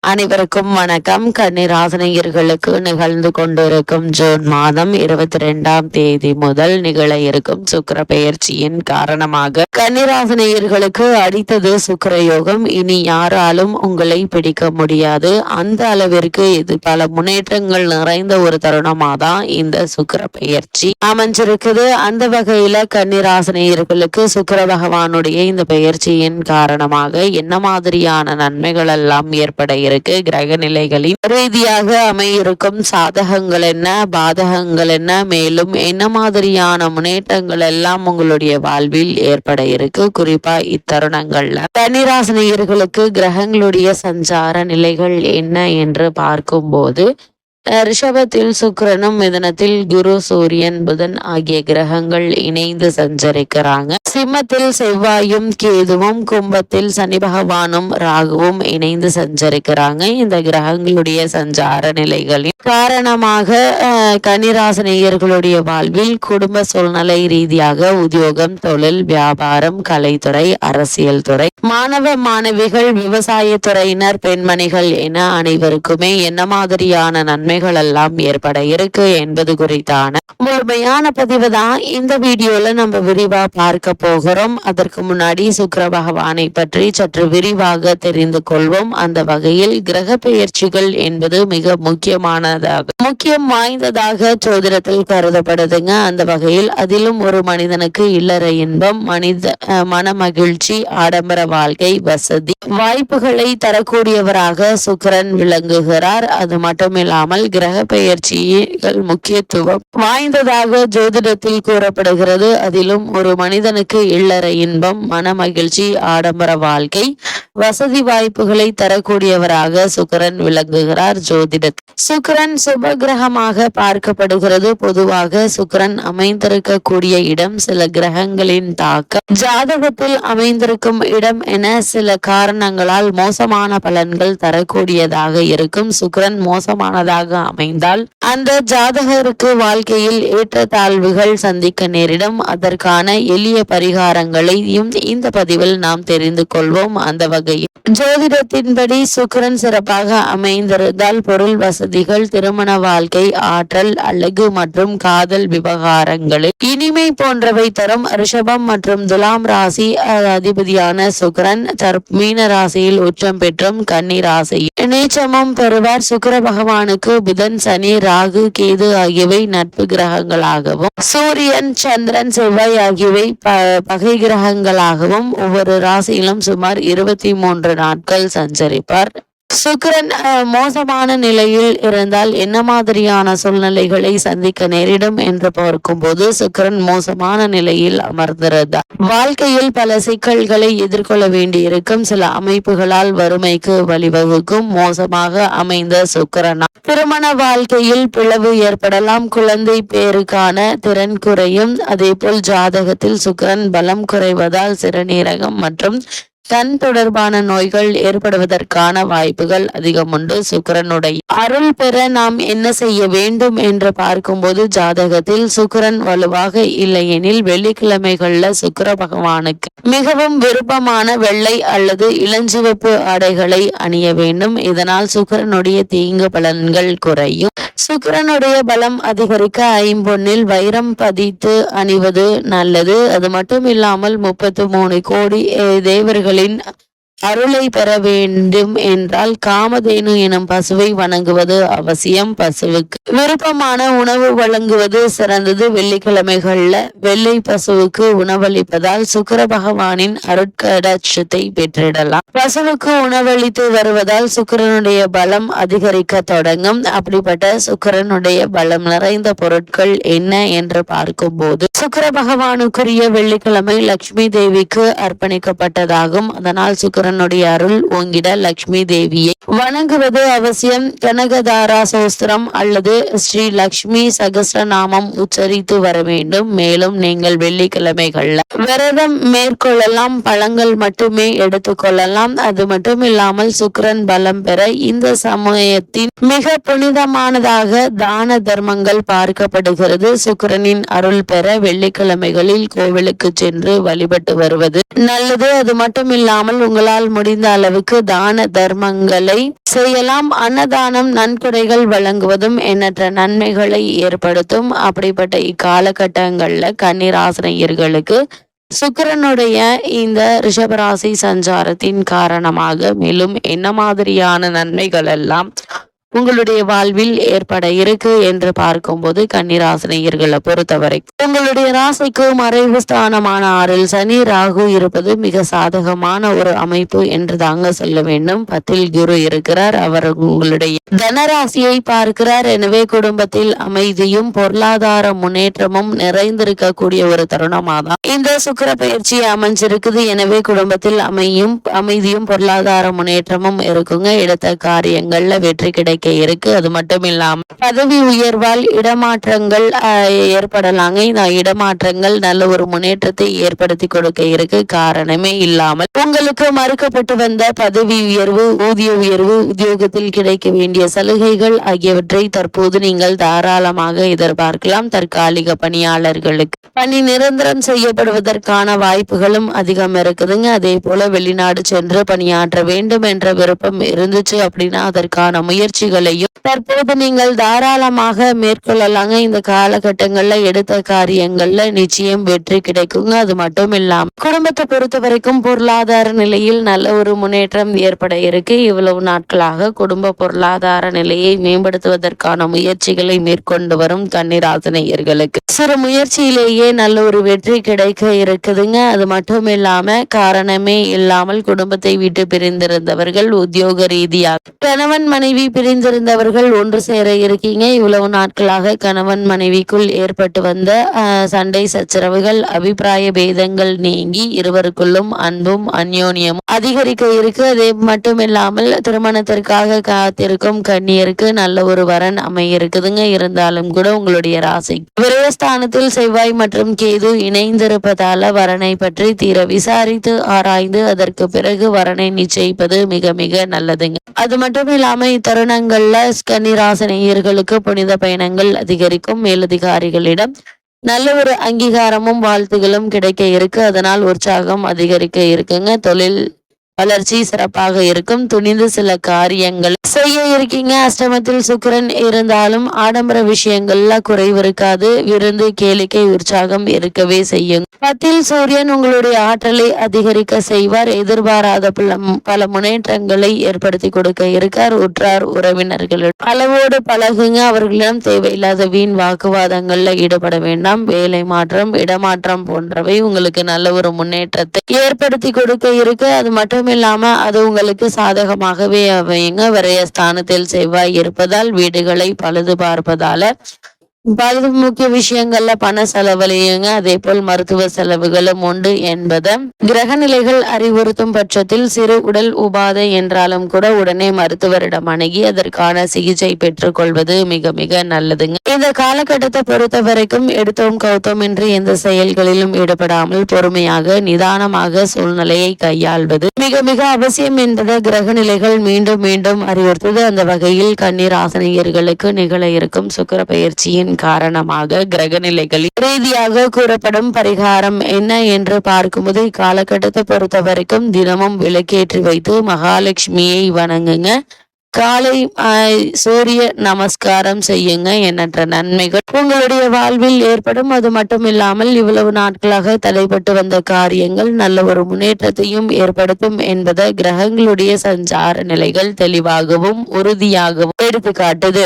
அனைவருக்கும் வணக்கம். கன்னிராசினியர்களுக்கு நிகழ்ந்து கொண்டிருக்கும் ஜூன் மாதம் 22ஆம் தேதி முதல் நிகழ இருக்கும் சுக்கிர பெயர்ச்சியின் காரணமாக கன்னிராசினியர்களுக்கு அடித்தது சுக்கிர யோகம். இனி யாராலும் உங்களை பிடிக்க முடியாது. அந்த அளவிற்கு இது பல முன்னேற்றங்கள் நிறைந்த ஒரு தருணமாக தான் இந்த சுக்கிர பெயர்ச்சி அமைஞ்சிருக்குது. அந்த வகையில கன்னிராசினியர்களுக்கு சுக்கிர பகவானுடைய இந்த பெயர்ச்சியின் காரணமாக என்ன மாதிரியான நன்மைகள் எல்லாம் ஏற்பட இருக்கு, கிரக நிலைகளின் ரீதியாக அமையிருக்கும் சாதகங்கள் என்ன, பாதகங்கள் என்ன, மேலும் என்ன மாதிரியான முன்னேற்றங்கள் எல்லாம் உங்களுடைய வாழ்வில் ஏற்பட இருக்கு. குறிப்பா இத்தருணங்கள்ல கன்னிராசினியர்களுக்கு கிரகங்களுடைய சஞ்சார நிலைகள் என்ன என்று பார்க்கும்போது ரிஷபத்தில் சுக்கிரனும், மிதுனத்தில் குரு, சூரியன், புதன் ஆகிய கிரகங்கள் இணைந்து சஞ்சரிக்கிறாங்க. சிம்மத்தில் செவ்வாயும் கேதுவும், கும்பத்தில் சனி பகவானும் ராகுவும் இணைந்து சஞ்சரிக்கிறாங்க. இந்த கிரகங்களுடைய சஞ்சார நிலைகளின் காரணமாக கன்னிராசினியர்களுடைய வாழ்வில் குடும்ப சூழ்நிலை ரீதியாக உத்தியோகம், தொழில், வியாபாரம், கலைத்துறை, அரசியல் துறை, மாணவ மாணவிகள், விவசாய துறையினர், பெண்மணிகள் என அனைவருக்குமே என்ன மாதிரியான நன்மைகள் எல்லாம் ஏற்பட இருக்கு என்பது குறித்தான முழுமையான பதிவு தான் இந்த வீடியோல நம்ம விரிவா பார்க்க போகிறோம். அதற்கு முன்னாடி சுக்கிர பகவானை பற்றி சற்று விரிவாக தெரிந்து கொள்வோம். அந்த வகையில் கிரக பெயர்ச்சிகள் என்பது மிக முக்கியம் வாய்ந்ததாக ஜோதிடத்தில் கருதப்படுதுங்க. அந்த வகையில் அதிலும் ஒரு மனிதனுக்கு இல்லற இன்பம், மன மகிழ்ச்சி, ஆடம்பர வாழ்க்கை, வசதி வாய்ப்புகளை தரக்கூடியவராக சுக்கிரன் விளங்குகிறார். அது மட்டுமில்லாமல் கிரக பெயர்ச்சிகள் முக்கியத்துவம் வாய்ந்ததாக ஜோதிடத்தில் கூறப்படுகிறது. அதிலும் ஒரு மனிதனுக்கு இல்லற இன்பம், மன மகிழ்ச்சி, ஆடம்பர வாழ்க்கை, வசதி வாய்ப்புகளை தரக்கூடியவராக சுக்கிரன் விளங்குகிறார் ஜோதிடத்தில். சுக்கிரன் சுப கிரகமாக பார்க்கப்படுகிறது. பொதுவாக சுக்கிரன் அமைந்திருக்கக்கூடிய இடம் சில கிரகங்களின் தாக்கம் ஜாதகத்தில் அமைந்திருக்கும் இடம் என சில காரணங்களால் மோசமான பலன்கள் தரக்கூடியதாக இருக்கும். சுக்கிரன் மோசமானதாக அமைந்தால் அந்த ஜாதகருக்கு வாழ்க்கையில் ஏற்றத்தாழ்வுகள் சந்திக்க நேரிடும். அதற்கான எளிய பரிகாரங்களையும் இந்த பதிவில் நாம் தெரிந்து கொள்வோம். அந்த வகையில் ஜோதிடத்தின்படி சுக்கிரன் சிறப்பாக அமைந்திருந்தால் பொருள் வசதிகள், திருமண வாழ்க்கை, ஆற்றல், அழகு மற்றும் காதல் விவகாரங்களில் இனிமை போன்றவை தரும். ரிஷபம் மற்றும் துலாம் ராசி அதிபதியான சுக்கிரன் மீன ராசியில் உச்சம் பெற்றும் கன்னி ராசியில் நீச்சமும் பெறுவார். சுக்கிர பகவானுக்கு புதன், சனி, ராகு, கேது ஆகியவை நட்பு கிரகங்களாகவும், சூரியன், சந்திரன், செவ்வாய் ஆகியவை பகை கிரகங்களாகவும் ஒவ்வொரு ராசியிலும் சுமார் 23 நாட்கள் சஞ்சரிப்பார். சுக்கிரன் மோசமான நிலையில் இருந்தால் என்ன மாதிரியான சூழ்நிலைகளை சந்திக்க நேரிடும் என்று பார்க்கும்போது சுக்கிரன் மோசமான நிலையில் அமர்ந்திருந்தார் வாழ்க்கையில் பல சிக்கல்களை எதிர்கொள்ள வேண்டியிருக்கும். சில அமைப்புகளால் வறுமைக்கு வழிவகுக்கும். மோசமாக அமைந்த சுக்கிரனா திருமண வாழ்க்கையில் பிளவு ஏற்படலாம். குழந்தை பேருக்கான திறன் குறையும். அதேபோல் ஜாதகத்தில் சுக்கிரன் பலம் குறைவதால் சிறுநீரகம் மற்றும் கண் தொடர்பான நோய்கள் ஏற்படுவதற்கான வாய்ப்புகள் அதிகம் உண்டு. சுக்கிரனுடைய அருள் பெற நாம் என்ன செய்ய வேண்டும் என்று பார்க்கும்போது ஜாதகத்தில் சுக்கிரன் வலுவாக இல்லையெனில் வெள்ளிக்கிழமைகள்ல சுக்கிர பகவானுக்கு மிகவும் விருப்பமான வெள்ளை அல்லது இளஞ்சிவப்பு ஆடைகளை அணிய வேண்டும். இதனால் சுக்கிரனுடைய தீங்கு பலன்கள் குறையும். சுக்கிரனுடைய பலம் அதிகரிக்க ஐம்பொன்னில் வைரம் பதித்து அணிவது நல்லது. அது மட்டும் இல்லாமல் 33 கோடி தேவர்கள் அருளை பெற வேண்டும் என்றால் காமதேனு எனும் பசுவை வணங்குவது அவசியம். பசுவுக்கு விருப்பமான உணவு வழங்குவது சிறந்தது. வெள்ளிக்கிழமைகள்ல வெள்ளை பசுவுக்கு உணவளிப்பதால் சுக்கிர பகவானின் அருட்கடாட்சத்தை பெற்றிடலாம். பசுவுக்கு உணவளித்து வருவதால் சுக்கிரனுடைய பலம் அதிகரிக்க தொடங்கும். அப்படிப்பட்ட சுக்கிரனுடைய பலம் நிறைந்த பொருட்கள் என்ன என்று பார்க்கும்போது சுக்கிர பகவானுக்குரிய வெள்ளிக்கிழமை லட்சுமி தேவிக்கு அர்ப்பணிக்கப்பட்டதாகும். அதனால் சுக்கிரனுடைய அருள் ஓங்கிட லட்சுமி தேவியை வணங்குவது அவசியம். கனகதாரா சோஸ்திரம் அல்லது ஸ்ரீ லட்சுமி சகஸ்ரநாமம் உச்சரித்து வர வேண்டும். மேலும் நீங்கள் வெள்ளிக்கிழமைகள்ல விரதம் மேற்கொள்ளலாம். பழங்கள் மட்டுமே எடுத்துக்கொள்ளலாம். அது மட்டும் இல்லாமல் சுக்கிரன் பலம் பெற இந்த சமயத்தின் மிக புனிதமானதாக தான தர்மங்கள் பார்க்கப்படுகிறது. சுக்கிரனின் அருள் பெற வெள்ளிக்கிழமைகளில் கோவிலுக்கு சென்று வழிபட்டு வருவது நல்லது. அது மட்டும் இல்லாமல் உங்களால் உங்களால் முடிந்த அளவுக்கு தான தர்மங்களை செய்யலாம். அன்னதானம் நன்கொடைகள் வழங்குவதும் எண்ணற்ற நன்மைகளை ஏற்படுத்தும். அப்படிப்பட்ட இக்காலகட்டங்கள்ல கன்னிராசினியர்களுக்கு சுக்கிரனுடைய இந்த ரிஷபராசி சஞ்சாரத்தின் காரணமாக மேலும் என்ன மாதிரியான நன்மைகள் எல்லாம் உங்களுடைய வாழ்வில் ஏற்பட இருக்கு என்று பார்க்கும்போது கன்னிராசினியர்களை பொறுத்தவரை உங்களுடைய ராசிக்கு மறைவு ஸ்தானமான 6ல் சனி ராகு இருப்பது மிக சாதகமான ஒரு அமைப்பு என்று தாங்க சொல்ல வேண்டும். 10ல் குரு இருக்கிறார், அவர் உங்களுடைய தனராசியை பார்க்கிறார். எனவே குடும்பத்தில் அமைதியும் பொருளாதார முன்னேற்றமும் நிறைந்திருக்கக்கூடிய ஒரு தருணமாதான் இந்த சுக்கிர பயிற்சி அமைஞ்சிருக்குது. எனவே குடும்பத்தில் அமைதியும் பொருளாதார முன்னேற்றமும் இருக்குங்க. எடுத்த காரியங்கள்ல வெற்றி கிடைக்க இருக்கு. அது மட்டும் இல்லாம பதவி உயர்வால் இடமாற்றங்கள் ஏற்படலாங்க. இந்த இடமாற்றங்கள் நல்ல ஒரு முன்னேற்றத்தை ஏற்படுத்தி கொடுக்க இருக்கு. காரணமே இல்லாமல் உங்களுக்கு மறுக்கப்பட்டு வந்த பதவி உயர்வு, ஊதிய உயர்வு, உத்தியோகத்தில் கிடைக்க வேண்டிய சலுகைகள் ஆகியவற்றை தற்போது நீங்கள் தாராளமாக எதிர்பார்க்கலாம். தற்காலிக பணியாளர்களுக்கு பணி நிரந்தரம் செய்யப்படுவதற்கான வாய்ப்புகளும் அதிகம் இருக்குதுங்க. அதே போல வெளிநாடு சென்று பணியாற்ற வேண்டும் என்ற விருப்பம் இருந்துச்சு அப்படின்னா அதற்கான முயற்சிகளையும் தற்போது நீங்கள் தாராளமாக மேற்கொள்ளலாங்க. இந்த காலகட்டங்கள்ல எடுத்த காரியங்கள்ல நிச்சயம் வெற்றி கிடைக்குங்க. அது மட்டும் இல்லாம குடும்பத்தை பொறுத்த வரைக்கும் பொருளாதார நிலையில் நல்ல ஒரு முன்னேற்றம் ஏற்பட இருக்கு. இவ்வளவு நாட்களாக குடும்ப பொருளாதார நிலையை மேம்படுத்துவதற்கான முயற்சிகளை மேற்கொண்டு வரும் கன்னிராசினியர்களுக்கு சிறு முயற்சியிலேயே நல்ல ஒரு வெற்றி கிடைக்க இருக்குதுங்க. அது மட்டும் இல்லாம காரணமே இல்லாமல் குடும்பத்தை விட்டு பிரிந்திருந்தவர்கள், உத்தியோக ரீதியாக கணவன் மனைவி பிரிந்திருந்தவர்கள் ஒன்று சேர இருக்கீங்க. இவ்வளவு நாட்களாக கணவன் மனைவிக்குள் ஏற்பட்டு வந்த சண்டை சச்சரவுகள், அபிப்பிராய பேதங்கள் நீங்கி இருவருக்குள்ளும் அன்பும் அந்யோன்யமும் அதிகரிக்க இருக்கு. அதே மட்டும் இல்லாமல் திருமணத்திற்காக காத்திருக்கும் கன்னியருக்கு நல்ல ஒரு வரன் அமைய இருக்குதுங்க. இருந்தாலும் கூட உங்களுடைய ராசி விரயஸ்தானத்தில் செவ்வாய் மற்றும் கேது இணைந்திருப்பதால வரனை பற்றி தீர விசாரித்து ஆராய்ந்து அதற்கு பிறகு வரனை நிச்சயிப்பது மிக மிக நல்லதுங்க. அது மட்டும் இல்லாம இத்தருணங்கள்ல கன்னிராசினியர்களுக்கு புனித பயணங்கள் அதிகரிக்கும். மேலதிகாரிகளிடம் நல்ல ஒரு அங்கீகாரமும் வாழ்த்துகளும் கிடைக்க இருக்கு. அதனால் உற்சாகம் அதிகரிக்க இருக்குங்க. தொழில் வளர்ச்சி சிறப்பாக இருக்கும். துணிந்து சில காரியங்கள் செய்ய இருக்கீங்க. அஷ்டமத்தில் சுக்கிரன் இருந்தாலும் ஆடம்பர விஷயங்கள்ல குறைவு இருக்காது. விருந்து, கேளிக்கை, உற்சாகம் இருக்கவே செய்யும். 10ல் சூரியன் உங்களுடைய ஆற்றலை அதிகரிக்க செய்வார். எதிர்பாராத பல முன்னேற்றங்களை ஏற்படுத்தி கொடுக்க இருக்கார். உற்றார் உறவினர்களுடன் அளவோடு பழகுங்க. அவர்களிடம் தேவையில்லாத வீண் வாக்குவாதங்கள்ல ஈடுபட வேண்டாம். வேலை மாற்றம், இடமாற்றம் போன்றவை உங்களுக்கு நல்ல ஒரு முன்னேற்றத்தை ஏற்படுத்தி கொடுக்க இருக்கு. அது மட்டும் இல்லாம அது உங்களுக்கு சாதகமாகவே அமையுங்க. விரயஸ்தானத்தில் செவ்வாய் இருப்பதால் வீடுகளை பழுது பார்ப்பதால பல முக்கிய விஷயங்கள்ல பண செலவழியுங்க. அதே போல் மருத்துவ செலவுகளும் உண்டு என்பதை கிரக நிலைகள் அறிவுறுத்தும் பட்சத்தில் சிறு உடல் உபாதை என்றாலும் கூட உடனே மருத்துவரிடம் அணுகி அதற்கான சிகிச்சை பெற்றுக் கொள்வது மிக மிக நல்லதுங்க. இந்த காலகட்டத்தை பொறுத்த வரைக்கும் எடுத்தோம் கௌத்தம் என்று எந்த செயல்களிலும் ஈடுபடாமல் பொறுமையாக நிதானமாக சூழ்நிலையை கையாள்வது மிக மிக அவசியம் என்பதை கிரக நிலைகள் மீண்டும் மீண்டும் அறிவுறுத்தது. அந்த வகையில் கன்னிராசினியர்களுக்கு நிகழ இருக்கும் சுக்கிர பயிற்சியின் காரணமாக கிரக நிலைகளில் ரீதியாக கூறப்படும் பரிகாரம் என்ன என்று பார்க்கும்போது இக்காலகட்டத்தை பொறுத்த வரைக்கும் தினமும் விளக்கேற்றி வைத்து மகாலட்சுமியை வணங்குங்க. காலை சூரிய நமஸ்காரம் செய்யுங்க. எண்ணற்ற நன்மைகள் உங்களுடைய வாழ்வில் ஏற்படும். அது மட்டும் இல்லாமல் இவ்வளவு நாட்களாக தடைப்பட்டு வந்த காரியங்கள் நல்ல ஒரு முன்னேற்றத்தையும் ஏற்படுத்தும் என்பதை கிரகங்களுடைய சஞ்சார நிலைகள் தெளிவாகவும் உறுதியாகவும் எடுத்துக்காட்டுது.